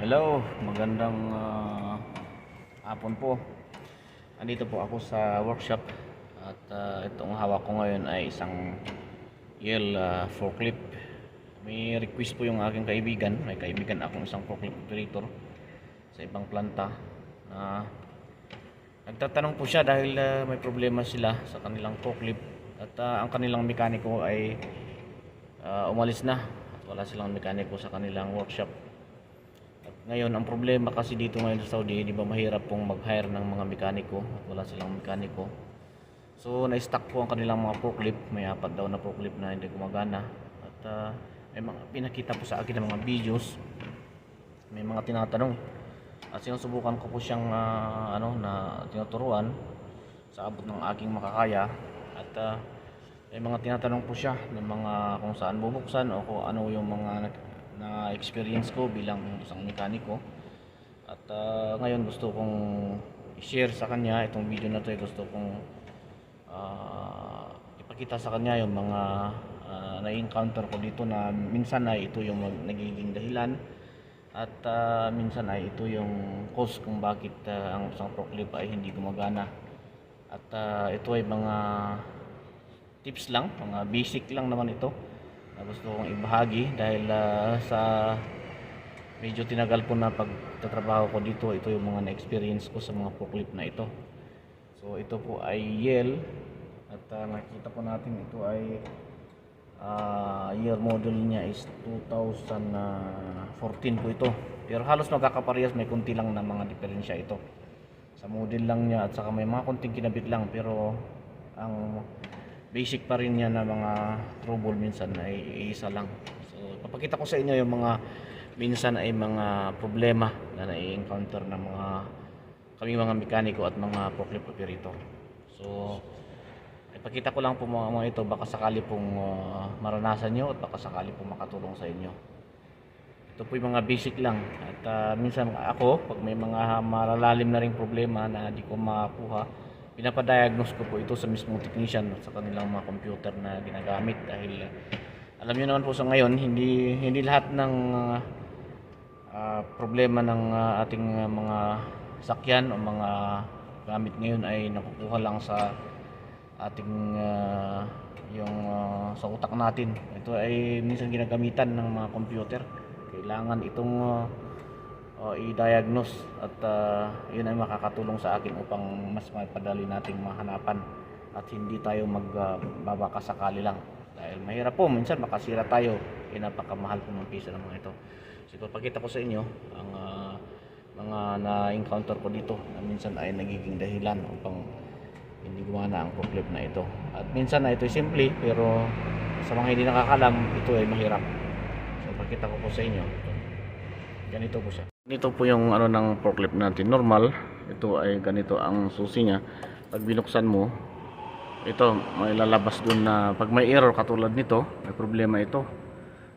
Hello, magandang hapon po. Andito po ako sa workshop at itong hawak ko ngayon ay isang Yale forklift. May request po yung aking kaibigan. May kaibigan akong isang forklift operator sa ibang planta na nagtatanong po siya dahil may problema sila sa kanilang forklift at ang kanilang mekaniko ay umalis na at wala silang mekaniko sa kanilang workshop. Ngayon, ang problema kasi dito ngayon sa Saudi, di ba mahirap pong mag-hire ng mga mekaniko at wala silang mekaniko. So, na-stuck po ang kanilang mga forklift. May apat daw na forklift na hindi gumagana. At may mga pinakita po sa akin ng mga videos. May mga tinatanong. At sinusubukan ko po siyang na tinuturuan sa abot ng aking makakaya. At may mga tinatanong po siya ng mga kung saan bubuksan o kung ano yung mga na experience ko bilang isang mekaniko. At ngayon gusto kong i-share sa kanya itong video na to. Gusto kong ipakita sa kanya yung mga na-encounter ko dito na minsan ay ito yung nagiging dahilan at minsan ay ito yung cause kung bakit ang isang forklift ay hindi gumagana. At ito ay mga tips lang, mga basic lang naman ito na gusto kong ibahagi dahil sa medyo tinagal po na pagtatrabaho ko dito. Ito yung mga na-experience ko sa mga forklift na ito. So ito po ay Yale at nakita po natin ito ay year model niya is 2014 po ito, pero halos magkakaparehas, may kunti lang na mga diferensya ito sa model lang niya at saka may mga kunting kinabit lang, pero ang basic pa rin niya na mga trouble minsan ay isa lang. So papakita ko sa inyo yung mga minsan ay mga problema na na-encounter ng kaming mga mekaniko at mga forklift operator. So ipakita ko lang po mga ito, baka sakali pong maranasan nyo at baka sakali pong makatulong sa inyo. Ito po yung mga basic lang at minsan ako pag may mga malalalim na ring problema na di ko makuha, pinapadiagnose ko po ito sa mismong technician sa kanilang mga computer na ginagamit dahil alam niyo naman po sa ngayon hindi lahat ng problema ng ating mga sakyan o mga gamit ngayon ay nakukuha lang sa ating sa utak natin. Ito ay minsan ginagamitan ng mga computer. Kailangan itong i-diagnose at yun ay makakatulong sa akin upang mas mapadali nating mahanapan at hindi tayo magbabaka sakali lang dahil mahirap po minsan makasira tayo. Napakamahal po ng piso ng mga ito. So ipapakita ko sa inyo ang mga na-encounter ko dito na minsan ay nagiging dahilan upang hindi gumana ang forklift na ito. At minsan na ito ay simple, pero sa mga hindi nakakalam, ito ay mahirap. So ipapakita ko po sa inyo. Ganito po siya. Ganito po yung ng forklift natin. Normal, ito ay ganito ang susi niya. Pag binuksan mo, ito may lalabas dun na pag may error katulad nito, may problema ito.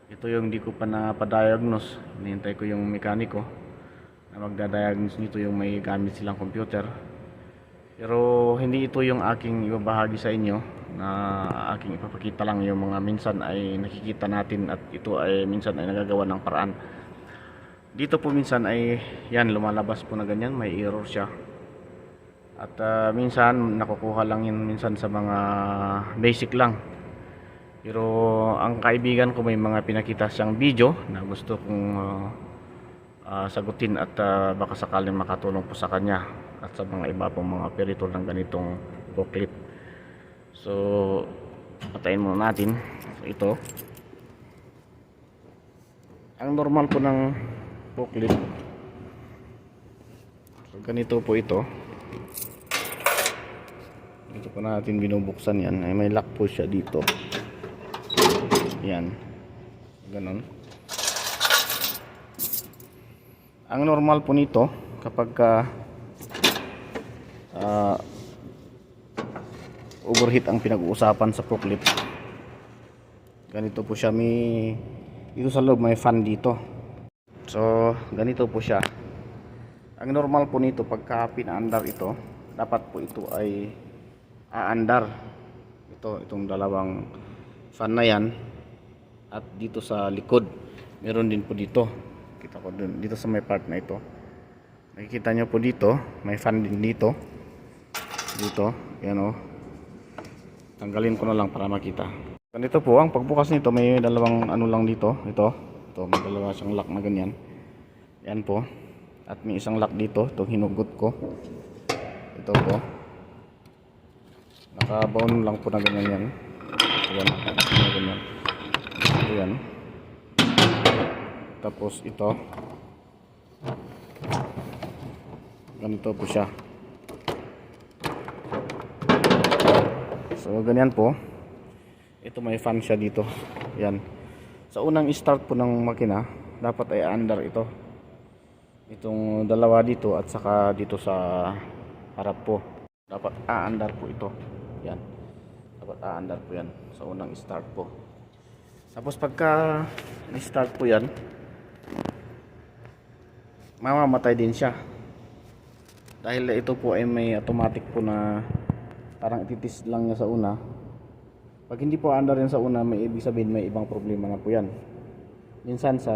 Ito yung hindi ko pa na-diagnose. Hinihintay ko yung mekaniko na magda-diagnose nito, yung may gamit silang computer. Pero hindi ito yung aking ibabahagi sa inyo, na aking ipapakita lang yung mga minsan ay nakikita natin at ito ay minsan ay nagagawa ng paraan. Dito po minsan ay yan, lumalabas po na ganyan, may error siya. At minsan nakukuha lang yun minsan sa mga basic lang. Pero ang kaibigan ko may mga pinakita siyang video na gusto kong sagutin at baka sakaling makatulong po sa kanya at sa mga iba pong mga operator ng ganitong forklift. So patayin muna natin. So, ito ang normal po ng forklift. So ganito po ito. Dito po natin binubuksan yan. Ay, may lock po siya dito. Yan. Ganon. Ang normal po nito kapag overheat ang pinag-uusapan sa forklift, ganito po siya. May dito sa loob may fan dito. So ganito po siya. Ang normal po nito pagka pinaandar ito, dapat po ito ay aandar. Itong dalawang fan na yan, at dito sa likod meron din po dito. Kita ko dito sa may part na ito. Nakikita nyo po dito, may fan din dito. Dito, yan o. Tanggalin ko na lang para makita. Ganito po, ang pagbukas nito may dalawang ano lang dito. Ito, may dalawa siyang lock na ganyan. Yan po. At may isang lock dito, itong hinugot ko. Ito po. Naka-bound lang po na ganyan yan. Ayan, ganyan. Ayan. Tapos ito. Ganito po siya. So ganyan po. Ito may fan siya dito. Yan. Sa unang start po ng makina, dapat ay under ito. Itong dalawa dito at saka dito sa harap po. Dapat under po ito. Yan. Dapat under po yan sa unang start po. Tapos pagka ni-start po yan, mamamatay din siya. Dahil ito po ay may automatic po na parang ititis lang niya sa una. Pag hindi po under yan sa una, may ibig sabihin may ibang problema na po yan. Minsan sa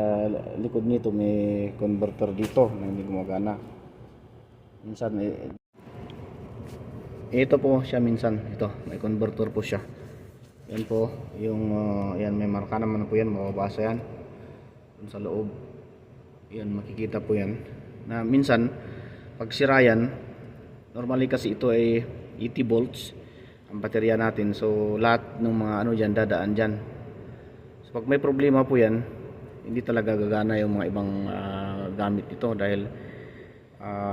likod nito may converter dito na hindi gumagana. Minsan ito po siya minsan. Ito, may converter po siya. Yan po, yung yan may marka naman po yan, mababasa yan. Dun sa loob. Yan, makikita po yan. Na minsan pag sira yan, normally kasi ito ay 80 volts ang baterya natin. So lahat ng mga ano dyan, dadaan dyan. So pag may problema po yan, hindi talaga gagana yung mga ibang gamit nito. Dahil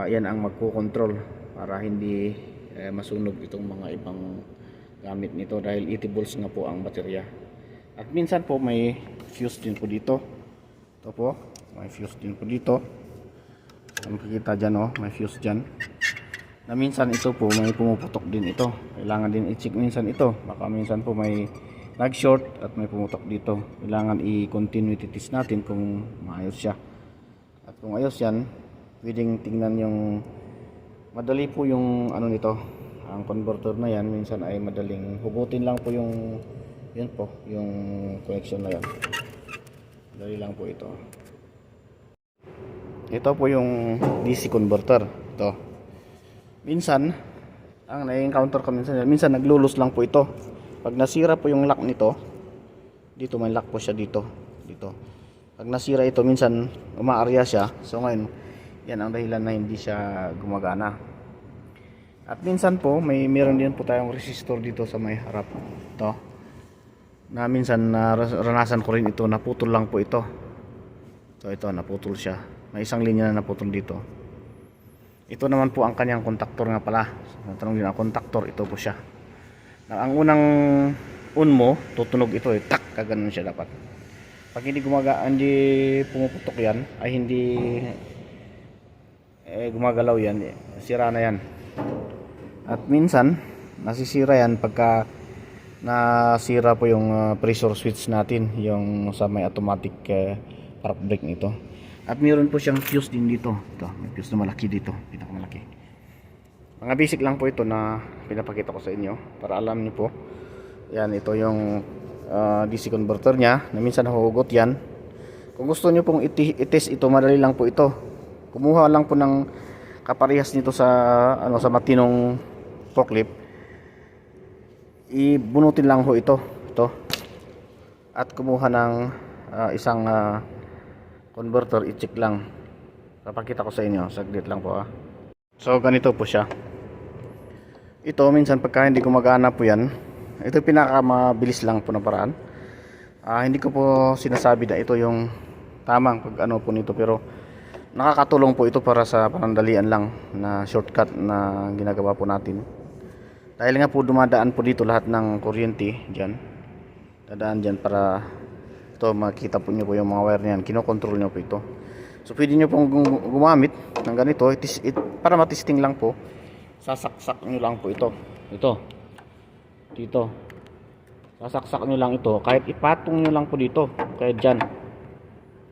yan ang magkukontrol para hindi masunog itong mga ibang gamit nito. Dahil 80 volts nga po ang baterya. At minsan po may fuse din po dito. Ito po, may fuse din po dito. Makikita dyan may fuse dyan. Na minsan ito po may pumuputok din ito. Kailangan din i-check minsan ito. Baka minsan po may nag-short at may pumutok dito. Kailangan i-continue test natin kung maayos siya. At kung ayos yan, pwedeng tingnan yung madali po yung ano nito. Ang converter na yan, minsan ay madaling hugutin lang po yung yun po, yung connection na yan. Madali lang po ito. Ito po yung DC converter. Ito. Minsan, ang na-encounter ko minsan naglulus lang po ito. Pag nasira po yung lock nito, dito may lock po siya dito. Pag nasira ito, minsan umaarya siya. So ngayon, yan ang dahilan na hindi siya gumagana. At minsan po, meron din po tayong resistor dito sa may harap. Ito. Na minsan naranasan ko rin ito, naputol lang po ito. Ito naputol siya. May isang linya na naputol dito. Ito naman po ang kanyang kontaktor nga pala. Natanong din ang kontaktor, ito po siya. Ang unang on mo, tutunog ito tak, kaganon siya dapat. Pag hindi hindi pumuputok yan, ay hindi gumagalaw yan, sira na yan. At minsan, nasisira yan pagka nasira po yung pressure switch natin, yung sa may automatic park brake nito. At mayroon po siyang fuse din dito. Ito, may fuse na malaki dito, pinakamalaki. Mga basic lang po ito na pinapakita ko sa inyo para alam niyo po. Yan, ito yung DC converter niya na minsan nahuhugot yan. Kung gusto niyo pong i-test ito, madali lang po ito. Kumuha lang po ng kaparehas nito sa sa matinong forklift. Ibunutin lang ho ito. At kumuha ng isang converter, i-check lang. Papakita ko sa inyo, saglit lang po So ganito po siya. Ito minsan pagka hindi gumagana po yan, ito pinakamabilis lang po na paraan. Hindi ko po sinasabi na ito yung tamang pag ano po nito, pero nakakatulong po ito para sa panandalian lang na shortcut na ginagawa po natin. Dahil nga po dumadaan po dito lahat ng kuryente dyan. Dadaan dyan para ito makita po nyo po yung mga wire niyan. Kinokontrol nyo po ito. So pwede nyo pong gumamit ng ganito para matesting lang po. Sasaksak nyo lang po ito. Dito. Sasaksak nyo lang ito. Kahit ipatong nyo lang po dito. Kahit dyan.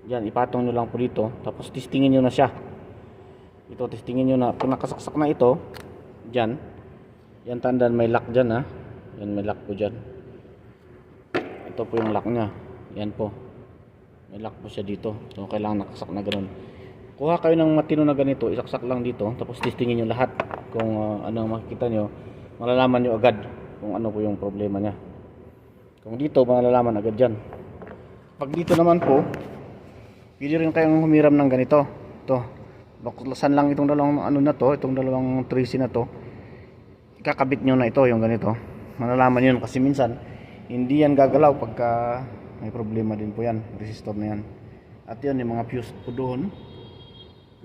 Diyan, ipatong nyo lang po dito. Tapos testingin nyo na siya. Ito, testingin nyo na. Kung nakasaksak na ito, dyan. Yan, tandaan may lock dyan Yan, may lock po dyan. Ito po yung lock nya. Yan po. May lock po siya dito. So kailangan nakasak na ganun. Kuha kayo ng matino na ganito, isaksak lang dito, tapos testingin nyo lahat kung ano ang makikita nyo. Malalaman nyo agad kung ano po yung problema nya. Kung dito, malalaman agad dyan. Pag dito naman po, pwede rin kayong humiram ng ganito. Ito, baklasan lang itong dalawang ano na to, itong dalawang tracy na to. Ikakabit nyo na ito, yung ganito. Malalaman yun kasi minsan hindi yan gagalaw pagka may problema din po yan, resistor na yan. At yun, yung mga fuse po doon,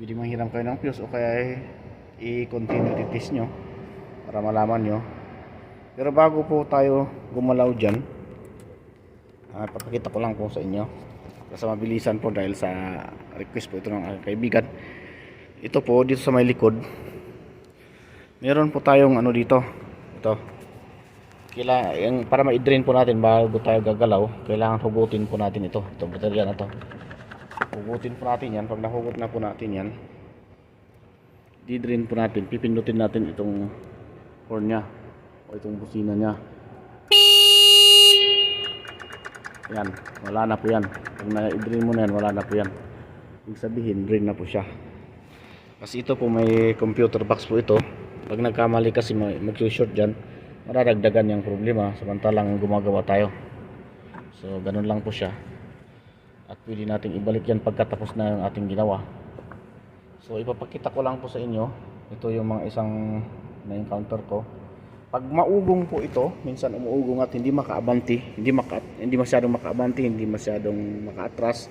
pwede manghiram kayo ng fuse o kaya i-continue test nyo para malaman nyo. Pero bago po tayo gumalaw dyan, papakita ko lang po sa inyo kasi mabilisan po dahil sa request po ito ng aking kaibigan. Ito po dito sa may likod, meron po tayong ano dito, ito para ma-drain po natin bago tayo gagalaw, kailangan hugutin po natin itong baterya na to. Hugutin po natin yan. Pag nahugot na po natin yan, di-drain po natin, pipindutin natin itong horn nya o itong busina nya. Yan, wala na po yan. Pag na-drain mo na yan, wala na po yan. Ibig sabihin, drain na po siya. Kasi ito po may computer box po ito. Pag nagkamali kasi mag-short dyan, mararagdagan yung problema samantalang gumagawa tayo. So ganun lang po siya. At pwede natin ibalik yan pagkatapos na yung ating ginawa. So ipapakita ko lang po sa inyo. Ito yung mga isang na-encounter ko. Pag maugong po ito, minsan umuugong at hindi makaabanti, hindi masyadong makaabanti, hindi masyadong makaatras.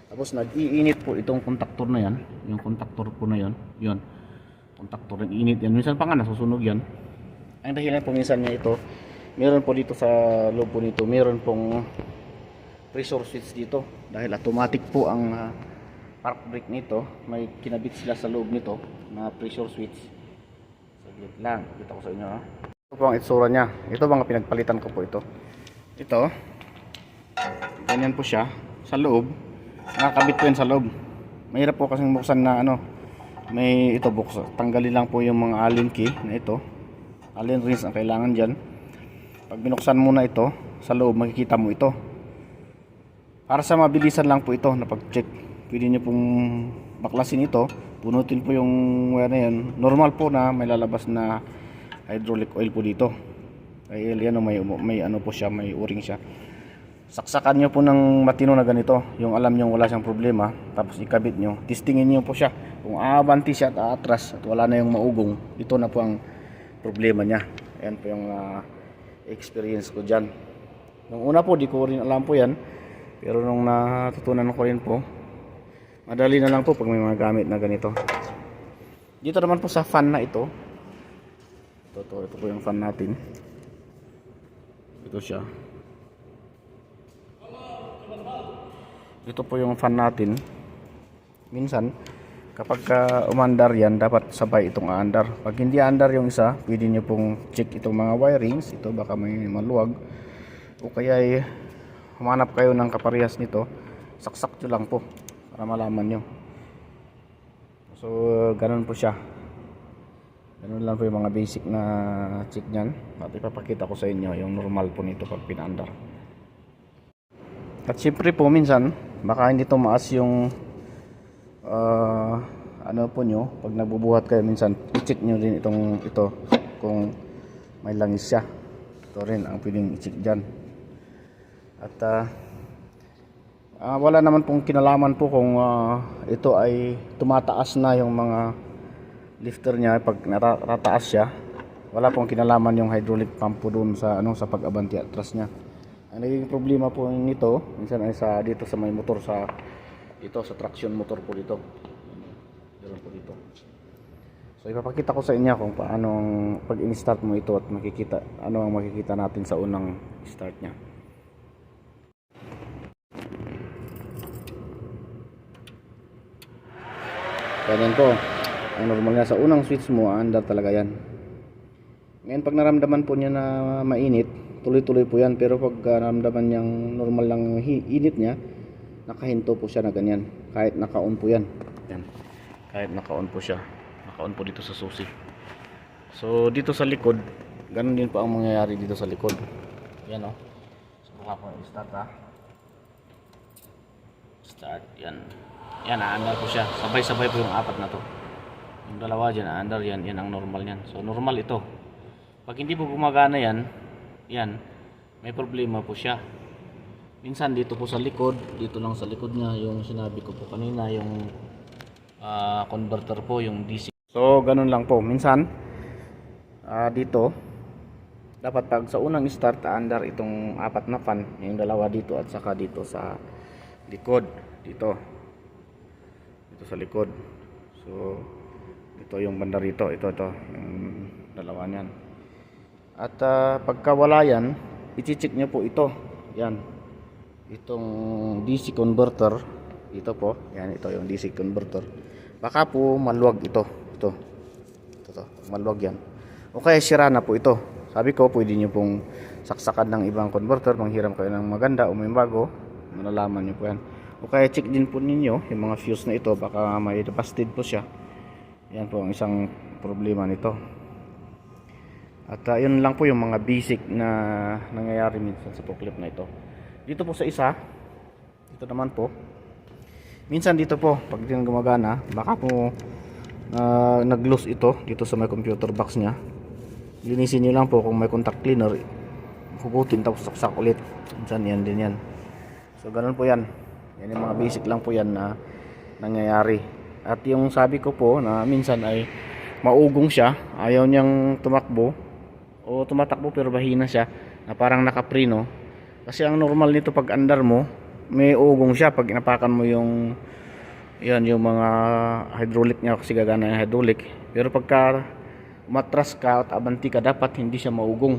Tapos nag-iinit po itong kontaktor na yan. Yung kontaktor po na yan, yun. Kontaktor ng init yan. Minsan pa nga nasusunog yan. Ang dahilan po minsan niya ito, meron po dito sa loob po nito, meron pong pressure switch dito. Dahil automatic po ang park brake nito, may kinabit sila sa loob nito na pressure switch. Saglit lang, kita ko sa inyo ha. Ito po ang itsura niya. Ito mga pinagpalitan ko po ito. Ito, ganyan po siya sa loob. Nakakabit po yan sa loob. Mahirap po kasing buksan na ano, may ito buksan. Tanggalin lang po yung mga allen key na ito. Allen rings ang kailangan dyan. Pag binuksan mo na ito sa loob, makikita mo ito. Para sa mabilisan lang po ito na pag-check, pwede nyo pong baklasin ito, punutin po yung wire na yan. Normal po na may lalabas na hydraulic oil po dito. Ay yan, may ano po siya, may o-ring siya. Saksakan nyo po ng matino na ganito, yung alam nyo wala siyang problema, tapos ikabit nyo, testingin nyo po siya. Kung aabanti siya at aatras at wala na yung maugong, ito na po ang problema niya. Ayan po yung experience ko dyan. Nung una po, di ko rin alam po yan. Pero nung natutunan ko rin po, madali na lang po pag may mga gamit na ganito. Dito naman po sa fan na ito. Ito po yung fan natin. Ito siya. Ito po yung fan natin. Minsan, kapag umandar yan, dapat sabay itong aandar. Pag hindi aandar yung isa, pwede nyo pong check itong mga wirings. Ito baka may maluwag. O kaya humanap kayo ng kaparehas nito. Saksak nyo lang po para malaman nyo. So, ganun po siya. Ganun lang po yung mga basic na check nyan. At ipapakita ko sa inyo yung normal po nito pag pinaandar. At syempre po minsan, baka hindi tumaas yung ano po nyo, pag nagbubuhat kayo minsan, i-check nyo rin ito kung may langis siya. Ito rin ang pwedeng i-check dyan. At wala naman pong kinalaman po kung ito ay tumataas na yung mga lifter niya pag natataas siya. Wala pong kinalaman yung hydraulic pump po doon sa sa pag-abanti atras niya. Ang naging problema po nito minsan ay dito sa may motor sa traction motor po dito. Meron po dito. So ipapakita ko sa inyo kung paano pag in-start mo ito at makikita ano ang makikita natin sa unang start niya. Ganyan po. Ang normal nga sa unang switch mo, andar talaga yan. Ngayon pag naramdaman po niya na mainit, tuloy-tuloy po yan. Pero pag naramdaman niyang normal lang init niya, nakahinto po siya na ganyan. Kahit naka-on po yan. Yan. Kahit naka-on po siya. Naka-on po dito sa susi. So dito sa likod, ganun din po ang mangyayari dito sa likod. Yan o. So baka po i-start ha. Start. Yan. Yan, aandar po siya. Sabay-sabay po yung apat na to. Yung dalawa dyan, aandar yan. Yan ang normal yan. So, normal ito. Pag hindi po gumagana yan, yan, may problema po siya. Minsan dito po sa likod, dito lang sa likod niya, yung sinabi ko po kanina, yung converter po, yung DC. So, ganun lang po. Minsan, dito, dapat pag sa unang start, aandar itong apat na fan, yung dalawa dito at saka dito sa likod, dito sa likod. So ito yung banda rito, ito yung dalawa niyan. At pagka wala yan, i-check nyo po ito, yan, itong DC converter, ito po, yan, ito yung DC converter. Baka po maluwag ito, maluwag yan, o kaya sira na po ito. Sabi ko, pwede nyo pong saksakan ng ibang converter, manghiram kayo ng maganda o may bago, malalaman nyo po yan. O kaya check din po ninyo yung mga fuse na ito, baka may busted po siya. Yan po ang isang problema nito. At yun lang po yung mga basic na nangyayari minsan sa forklift na ito. Dito po sa isa, dito naman po, minsan dito po pag hindi gumagana, baka po nag-loose ito dito sa may computer box nya. Linisin nyo lang po kung may contact cleaner, hugutin tapos saksak ulit. Minsan yan din yan. So ganun po yan. Yan yung mga basic lang po yan na nangyayari. At yung sabi ko po na minsan ay maugong siya, ayaw niyang tumakbo o tumatakbo pero bahina siya, na parang nakapreno. Kasi ang normal nito pag andar mo, may ugong siya pag inapakan mo yung yan, yung mga hydraulic niya, kasi gagana yung hydraulic. Pero pagka umatras ka at abanti ka, dapat hindi siya maugong.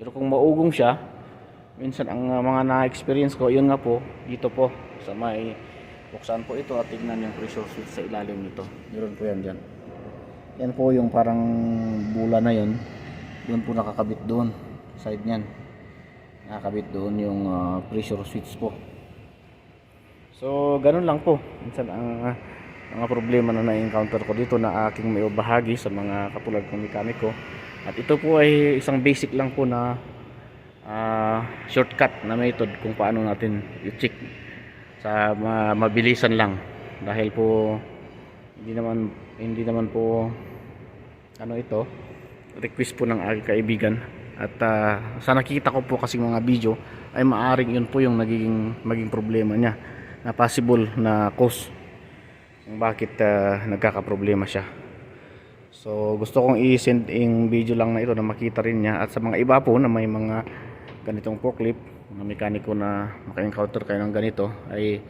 Pero kung maugong siya, minsan ang mga na-experience ko, yun nga po, dito po sa may buksan po ito at tignan yung pressure switch sa ilalim nito. Meron po yan dyan. Yan po yung parang bula na yun. Doon po nakakabit doon. Side nyan. Nakakabit doon yung pressure switch po. So, ganun lang po. Minsan ang mga problema na na-encounter ko dito na aking may bahagi sa mga katulad kong mekaniko. At ito po ay isang basic lang po na shortcut na method kung paano natin i-check sa mabilisan lang, dahil po hindi naman po ito request po ng aking kaibigan. At sa nakikita ko po kasi mga video ay maaring yun po yung maging problema niya, na possible na cause kung bakit nagkakaproblema siya. So gusto kong i-send yung video lang na ito na makita rin niya, at sa mga iba po na may mga ganitong forklift, mga mekaniko na maka-encounter kayo ng ganito, ay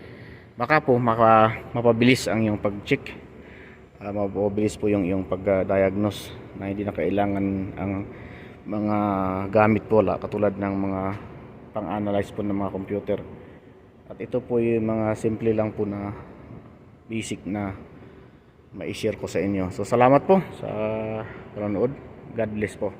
baka po mapabilis ang iyong pag-check, mapabilis po yung pag-diagnose, na hindi na kailangan ang mga gamit po katulad ng mga pang-analyze po ng mga computer. At ito po yung mga simple lang po na basic na ma-share ko sa inyo. So salamat po sa panonood. God bless po.